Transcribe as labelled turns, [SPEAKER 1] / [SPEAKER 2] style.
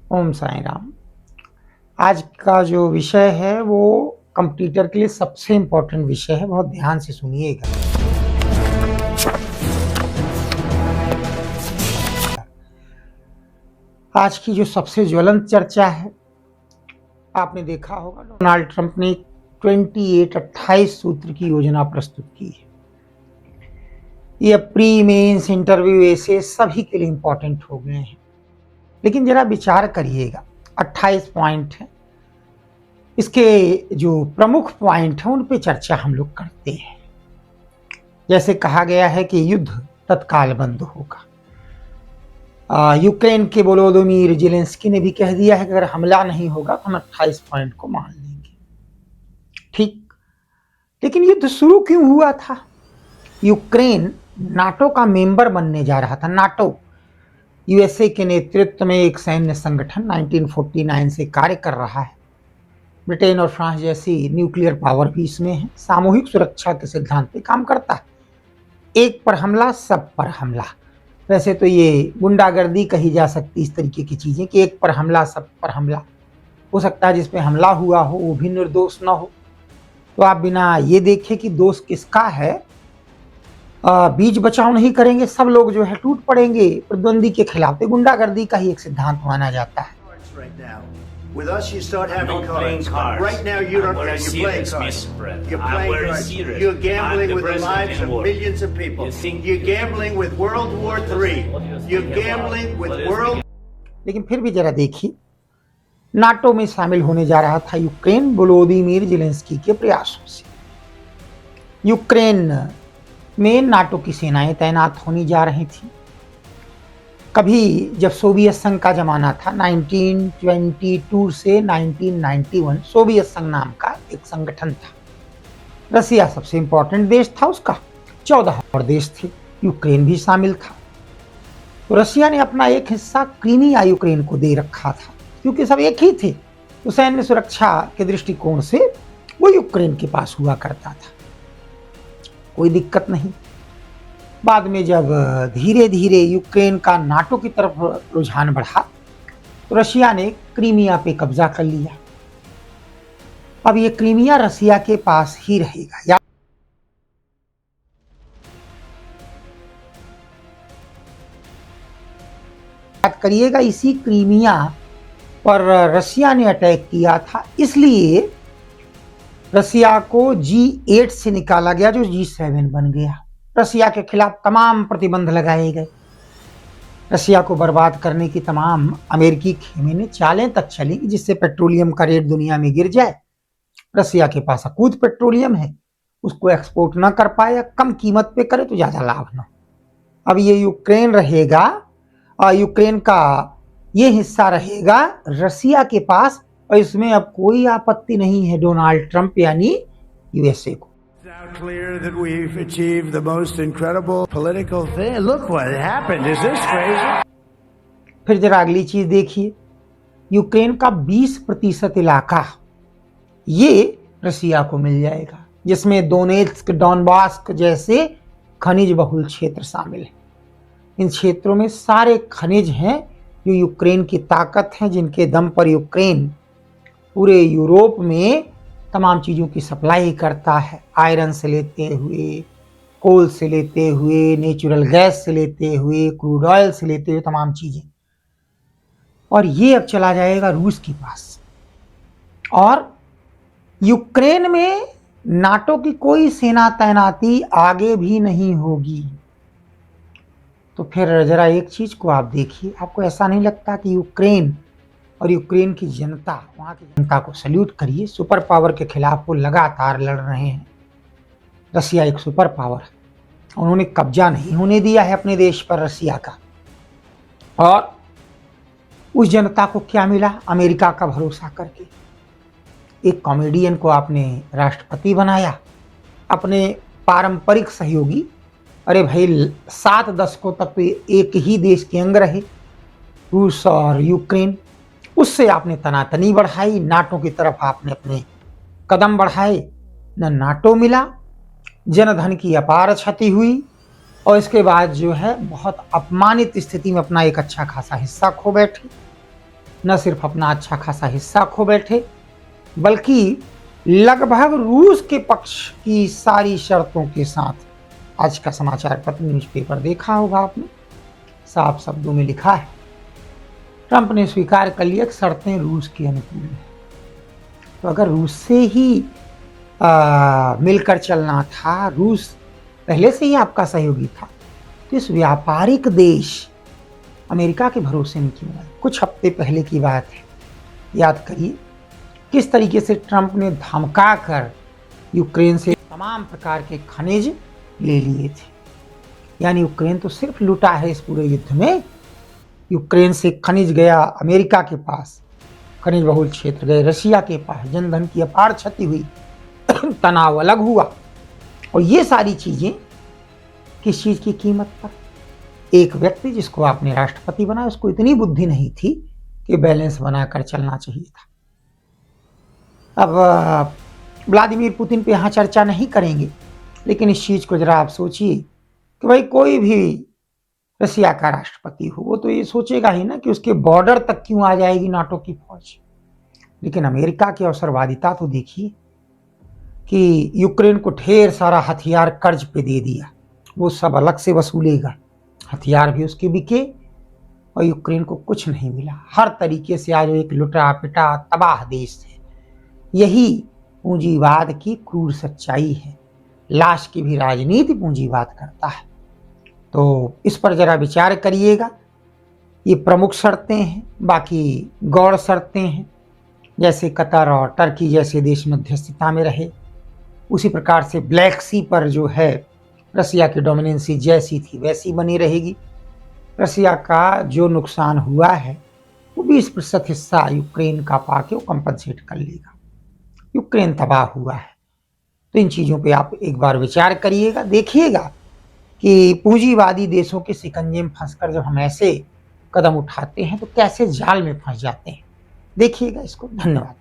[SPEAKER 1] ओम साईं राम। आज का जो विषय है वो कंप्यूटर के लिए सबसे इम्पोर्टेंट विषय है, बहुत ध्यान से सुनिएगा। आज की जो सबसे ज्वलंत चर्चा है, आपने देखा होगा डोनाल्ड ट्रंप ने 28 सूत्र की योजना प्रस्तुत की है। ये प्री मेंस इंटरव्यू ऐसे सभी के लिए इम्पोर्टेंट हो गए हैं, लेकिन जरा विचार करिएगा। 28 पॉइंट है, इसके जो प्रमुख पॉइंट हैं उन पे चर्चा हम लोग करते हैं। जैसे कहा गया है कि युद्ध तत्काल बंद होगा। यूक्रेन के वोलोदिमीर ज़ेलेंस्की ने भी कह दिया है कि अगर हमला नहीं होगा तो हम 28 पॉइंट को मान लेंगे। ठीक, लेकिन युद्ध शुरू क्यों हुआ था? यूक्रेन नाटो का मेंबर बनने जा रहा था। नाटो यूएसए के नेतृत्व में एक सैन्य संगठन 1949 से कार्य कर रहा है। ब्रिटेन और फ्रांस जैसी न्यूक्लियर पावर भी इसमें है। सामूहिक सुरक्षा के सिद्धांत पे काम करता है। एक पर हमला, सब पर हमला। वैसे तो ये गुंडागर्दी कही जा सकती इस तरीके की चीजें कि एक पर हमला, सब पर हमला। हो सकता है जिसपे हमला हुआ हो वो भी निर्दोष न हो, तो आप बिना ये देखे कि दोष किसका है बीच बचाव नहीं करेंगे, सब लोग जो है टूट पड़ेंगे प्रतिद्वंदी के खिलाफ। गुंडागर्दी का ही एक सिद्धांत माना जाता है।
[SPEAKER 2] With us, you start having cards. Right now, you don't. You're playing cards. You're playing cards. You're gambling with the lives of millions of people. You're gambling with World War III. You're gambling with World.
[SPEAKER 1] लेकिन फिर भी जरा देखिए, NATO में शामिल होने जा रहा था यूक्रेन वोलोदिमीर ज़ेलेंस्की के प्रयासों से। यूक्रेन में नाटो की सेनाएं तैनात होनी जा रही थी। कभी जब सोवियत संघ का जमाना था, 1922 से 1991 सोवियत संघ नाम का एक संगठन था। रसिया सबसे इंपॉर्टेंट देश था उसका, 14 और देश थे, यूक्रेन भी शामिल था। तो रसिया ने अपना एक हिस्सा क्रीमिया यूक्रेन को दे रखा था, क्योंकि सब एक ही थे, तो सैन्य सुरक्षा के दृष्टिकोण से वो यूक्रेन के पास हुआ करता था, कोई दिक्कत नहीं। बाद में जब धीरे धीरे यूक्रेन का नाटो की तरफ रुझान बढ़ा तो रशिया ने क्रीमिया पे कब्जा कर लिया। अब ये क्रीमिया रसिया के पास ही रहेगा। याद करिएगा, इसी क्रीमिया पर रसिया ने अटैक किया था, इसलिए रसिया को G8 से निकाला गया जो G7 बन गया। रसिया के खिलाफ तमाम प्रतिबंध लगाए गए। रसिया को बर्बाद करने की तमाम अमेरिकी खेमे ने चालें तक चली जिससे पेट्रोलियम का रेट दुनिया में गिर जाए। रसिया के पास अकूत पेट्रोलियम है, उसको एक्सपोर्ट ना कर पाए, कम कीमत पे करे तो ज्यादा लाभ ना। अब ये यूक्रेन रहेगा और यूक्रेन का ये हिस्सा रहेगा रसिया के पास, और इसमें अब कोई आपत्ति नहीं है डोनाल्ड ट्रंप यानी यूएसए को।
[SPEAKER 2] Clear that we've achieved the most incredible political thing. Look what happened. Is this crazy?
[SPEAKER 1] फिर जरा अगली चीज देखिए, यूक्रेन का 20% इलाका ये रसिया को मिल जाएगा, जिसमें दोनेत्स्क, डॉनबास्क जैसे खनिज बहुल क्षेत्र शामिल हैं। इन क्षेत्रों में सारे खनिज हैं जो यूक्रेन की ताकत है, जिनके दम पर यूक्रेन पूरे यूरोप में तमाम चीज़ों की सप्लाई करता है। आयरन से लेते हुए, कोल से लेते हुए, नेचुरल गैस से लेते हुए, क्रूड ऑयल से लेते हुए तमाम चीज़ें। और ये अब चला जाएगा रूस के पास। और यूक्रेन में नाटो की कोई सेना तैनाती आगे भी नहीं होगी। तो फिर जरा एक चीज़ को आप देखिए, आपको ऐसा नहीं लगता कि यूक्रेन और यूक्रेन की जनता, वहाँ की जनता को सल्यूट करिए। सुपर पावर के खिलाफ वो लगातार लड़ रहे हैं। रसिया एक सुपर पावर है, उन्होंने कब्जा नहीं होने दिया है अपने देश पर रसिया का। और उस जनता को क्या मिला अमेरिका का भरोसा करके? एक कॉमेडियन को आपने राष्ट्रपति बनाया, अपने पारंपरिक सहयोगी, अरे भाई 7 दशकों तक तो एक ही देश के अंग रहे, रूस और यूक्रेन, उससे आपने तनातनी बढ़ाई, नाटो की तरफ आपने अपने कदम बढ़ाए, न नाटो मिला, जनधन की अपार क्षति हुई, और इसके बाद जो है बहुत अपमानित स्थिति में अपना एक अच्छा खासा हिस्सा खो बैठे। न सिर्फ अपना अच्छा खासा हिस्सा खो बैठे, बल्कि लगभग रूस के पक्ष की सारी शर्तों के साथ। आज का समाचार पत्र न्यूज़पेपर देखा होगा आपने, साफ शब्दों में लिखा है ट्रंप ने स्वीकार कर लिया कि शर्तें रूस के अनुकूल हैं। तो अगर रूस से ही मिलकर चलना था, रूस पहले से ही आपका सहयोगी था, तो इस व्यापारिक देश अमेरिका के भरोसे नहीं क्यों आए? कुछ हफ्ते पहले की बात है, याद करिए किस तरीके से ट्रंप ने धमका कर यूक्रेन से तमाम प्रकार के खनिज ले लिए थे। यानी यूक्रेन तो सिर्फ लूटा है इस पूरे युद्ध में। यूक्रेन से खनिज गया अमेरिका के पास, खनिज बहुल क्षेत्र गए रशिया के पास, जनधन की अपार क्षति हुई, तनाव अलग हुआ। और ये सारी चीजें किस चीज की कीमत पर? एक व्यक्ति जिसको आपने राष्ट्रपति बनाया, उसको इतनी बुद्धि नहीं थी कि बैलेंस बनाकर चलना चाहिए था। अब व्लादिमीर पुतिन पे यहाँ चर्चा नहीं करेंगे, लेकिन इस चीज को जरा आप सोचिए कि भाई कोई भी रशिया का राष्ट्रपति हो, वो तो ये सोचेगा ही ना कि उसके बॉर्डर तक क्यों आ जाएगी नाटो की फौज। लेकिन अमेरिका की अवसरवादिता तो देखिए कि यूक्रेन को ढेर सारा हथियार कर्ज पे दे दिया, वो सब अलग से वसूलेगा, हथियार भी उसके बिके और यूक्रेन को कुछ नहीं मिला। हर तरीके से आज एक लुटा पिटा तबाह देश है। यही पूंजीवाद की क्रूर सच्चाई है। लाश की भी राजनीति पूंजीवाद करता है। तो इस पर जरा विचार करिएगा। ये प्रमुख शर्तें हैं, बाकी गौर शर्तें हैं। जैसे कतर और टर्की जैसे देश मध्यस्थता में रहे, उसी प्रकार से ब्लैक सी पर जो है रसिया की डोमिनेंसी जैसी थी वैसी बनी रहेगी। रसिया का जो नुकसान हुआ है वो 20% हिस्सा यूक्रेन का पाके वो कंपनसेट कर लेगा। यूक्रेन तबाह हुआ है। तो इन चीज़ों पे आप एक बार विचार करिएगा, देखिएगा कि पूंजीवादी देशों के शिकंजे में फंसकर जब हम ऐसे कदम उठाते हैं तो कैसे जाल में फंस जाते हैं। देखिएगा इसको। धन्यवाद।